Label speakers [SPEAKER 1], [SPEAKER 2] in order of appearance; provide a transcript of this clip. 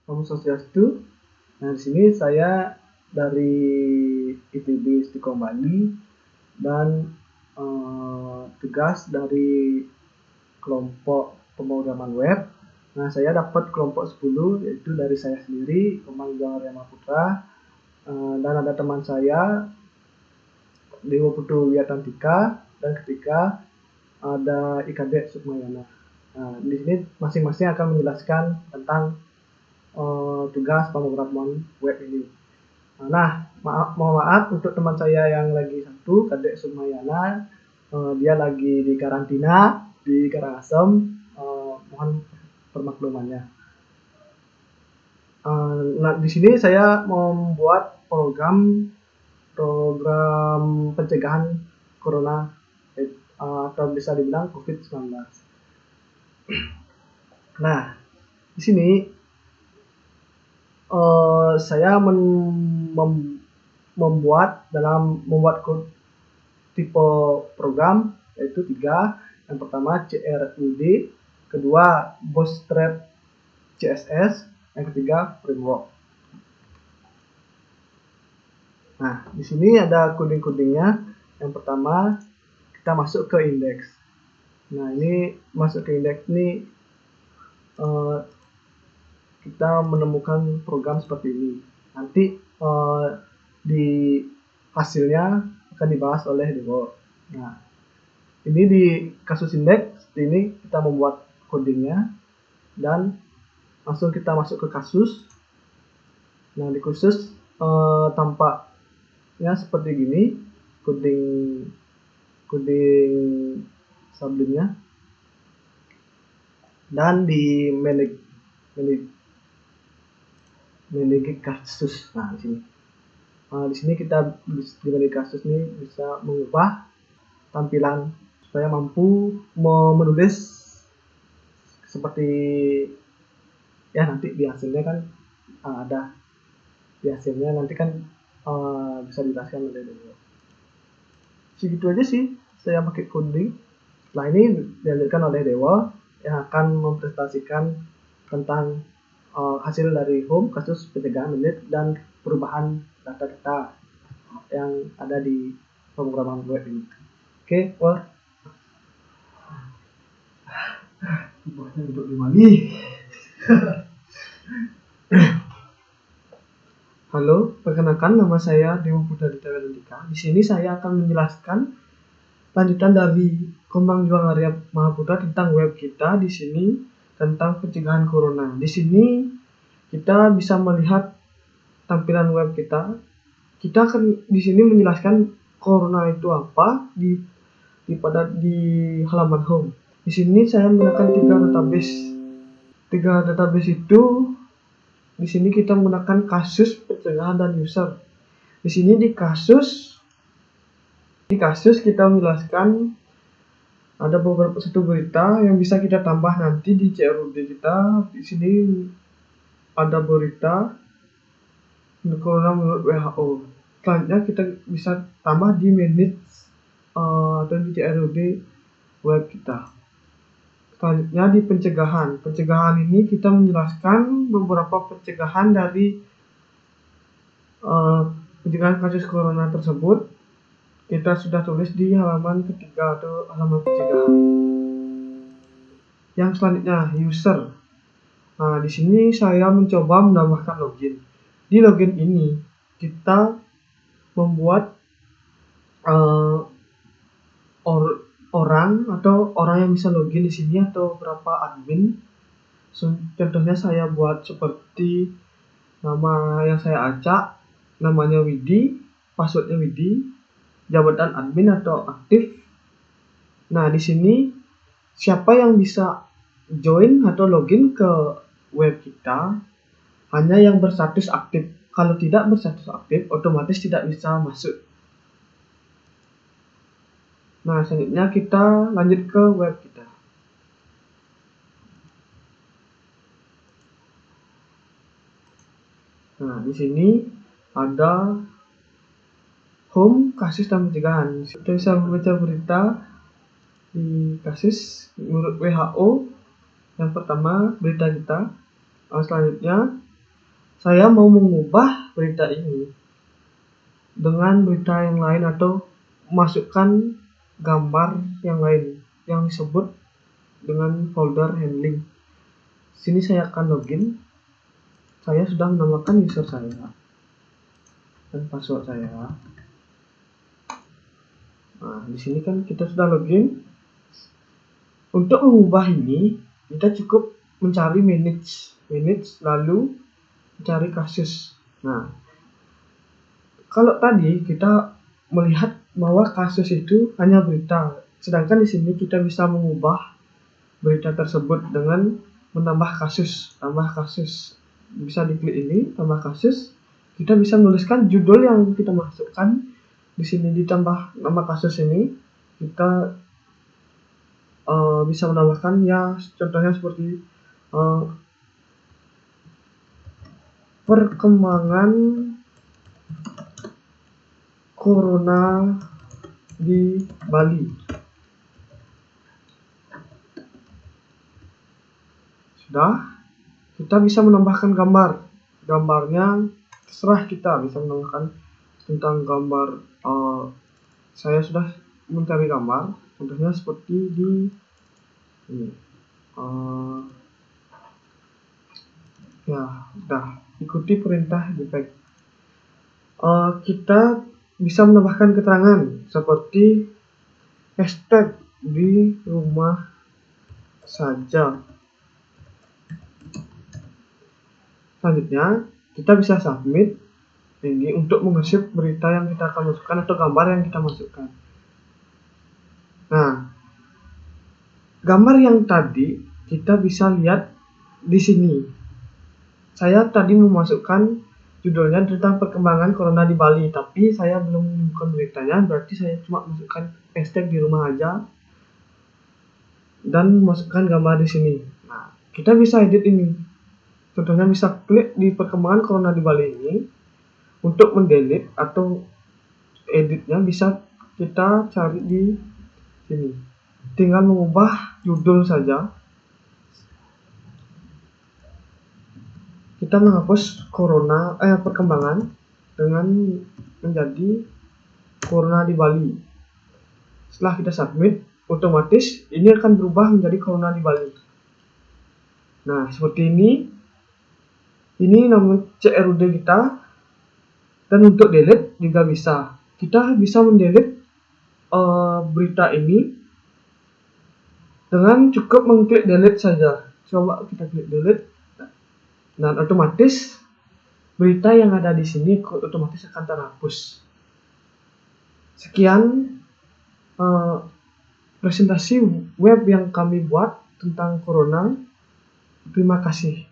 [SPEAKER 1] Om Swastiastu. Nah, di sini saya dari IPB Istiqomah Bali dan tugas dari kelompok pemrograman web. Nah, saya dapat kelompok 10, yaitu dari saya sendiri, Komang Juang Arya Mahaputra, dan ada teman saya, Dewa Putu Wiatantika, dan ketiga ada IKD Sukmayana. Nah, di sini masing-masing akan menjelaskan tentang tugas pemrograman web ini. Nah, mohon maaf untuk teman saya yang lagi satu, Kadek Sukmayana, dia lagi di karantina di Karangasem, mohon permaklumannya. Nah, di sini saya membuat program pencegahan corona atau bisa dibilang COVID-19. Nah, di sini saya membuat tipe program yaitu 3. Yang pertama CRUD, kedua Bootstrap CSS, yang ketiga framework. Nah, di sini ada coding-codingnya. Yang pertama kita masuk ke indeks. Nah, ini masuk ke indeks ini kita menemukan program seperti ini. Nanti di hasilnya akan dibahas oleh Dewo. Nah, ini di kasus indeks seperti ini kita membuat codingnya dan langsung kita masuk ke kasus. Nah, di kasus tampaknya seperti gini coding sublimnya, dan di manage kasus. Nah, di sini kita di manage kasus ini bisa mengubah tampilan supaya mampu menulis seperti ya nanti di hasilnya kan ada di hasilnya nanti kan bisa dijelaskan oleh Dewo. Segitu aja sih saya pakai coding. Setelah ini dilanjutkan oleh Dewo yang akan mempresentasikan tentang hasil dari home, kasus pencegahan menit, dan perubahan data-data yang ada di pemrograman web ini. Oke, buatnya duduk di Mali. Halo, perkenalkan nama saya Dewa Putra Wiatantika. Di sini saya akan menjelaskan lanjutan dari Komang Juang Arya Mahaputra tentang web kita di sini tentang pencegahan corona. Di sini kita bisa melihat tampilan web kita. Kita akan di sini menjelaskan corona itu apa di halaman home. Di sini saya menggunakan 3 database. 3 database itu di sini kita menggunakan kasus, pencegahan, dan user. Di sini di kasus kita menjelaskan ada beberapa satu berita yang bisa kita tambah nanti di CRUD kita. Di sini ada berita corona menurut WHO. Selanjutnya kita bisa tambah di manage atau di CRUD web kita. Selanjutnya di pencegahan. Pencegahan ini kita menjelaskan beberapa pencegahan dari pencegahan kasus corona tersebut. Kita sudah tulis di halaman ketiga atau halaman pencegahan. Yang selanjutnya user. Nah, di sini saya mencoba menambahkan login. Di login ini kita membuat orang yang bisa login di sini atau berapa admin. Contohnya saya buat seperti nama yang saya acak, namanya Widi, passwordnya Widi, jabatan admin atau aktif. Nah, di sini siapa yang bisa join atau login ke web kita hanya yang berstatus aktif. Kalau tidak berstatus aktif, otomatis tidak bisa masuk. Nah, selanjutnya kita lanjut ke web kita. Nah, di sini ada home, kasus, dan pencegahan. Kita bisa membaca berita di kasus menurut WHO. Yang pertama berita kita. Selanjutnya saya mau mengubah berita ini dengan berita yang lain atau masukkan gambar yang lain yang disebut dengan folder handling. Sini saya akan login. Saya sudah menambahkan user saya dan password saya. Nah, di sini kan kita sudah login. Untuk mengubah ini, kita cukup mencari manage lalu mencari kasus. Nah, kalau tadi kita melihat bahwa kasus itu hanya berita, sedangkan di sini kita bisa mengubah berita tersebut dengan menambah kasus, tambah kasus. Bisa diklik ini, tambah kasus. Kita bisa menuliskan judul yang kita masukkan di sini, ditambah nama kasus ini. Kita bisa menambahkan ya, contohnya seperti perkembangan corona di Bali. Sudah, kita bisa menambahkan gambar. Gambarnya terserah, kita bisa menambahkan tentang gambar. Saya sudah mencari gambar, contohnya seperti di ini. Ya, udah, ikuti perintah JPEG. Kita bisa menambahkan keterangan seperti hashtag di rumah saja. Selanjutnya, kita bisa submit ini untuk mengesip berita yang kita akan masukkan atau gambar yang kita masukkan. Nah, gambar yang tadi kita bisa lihat di sini. Saya tadi memasukkan judulnya tentang perkembangan corona di Bali, tapi saya belum menemukan beritanya, berarti saya cuma masukkan hashtag di rumah aja dan masukkan gambar di sini. Nah, kita bisa edit ini. Contohnya bisa klik di perkembangan corona di Bali ini. Untuk mendelete atau editnya bisa kita cari di sini. Tinggal mengubah judul saja. Kita menghapus perkembangan dengan menjadi corona di Bali. Setelah kita submit, otomatis ini akan berubah menjadi corona di Bali. Nah, seperti ini. Ini nama CRUD kita. Dan untuk delete juga bisa. Kita bisa mendelete berita ini dengan cukup mengklik delete saja. Coba kita klik delete. Dan otomatis berita yang ada di sini otomatis akan terhapus. Sekian presentasi web yang kami buat tentang corona. Terima kasih.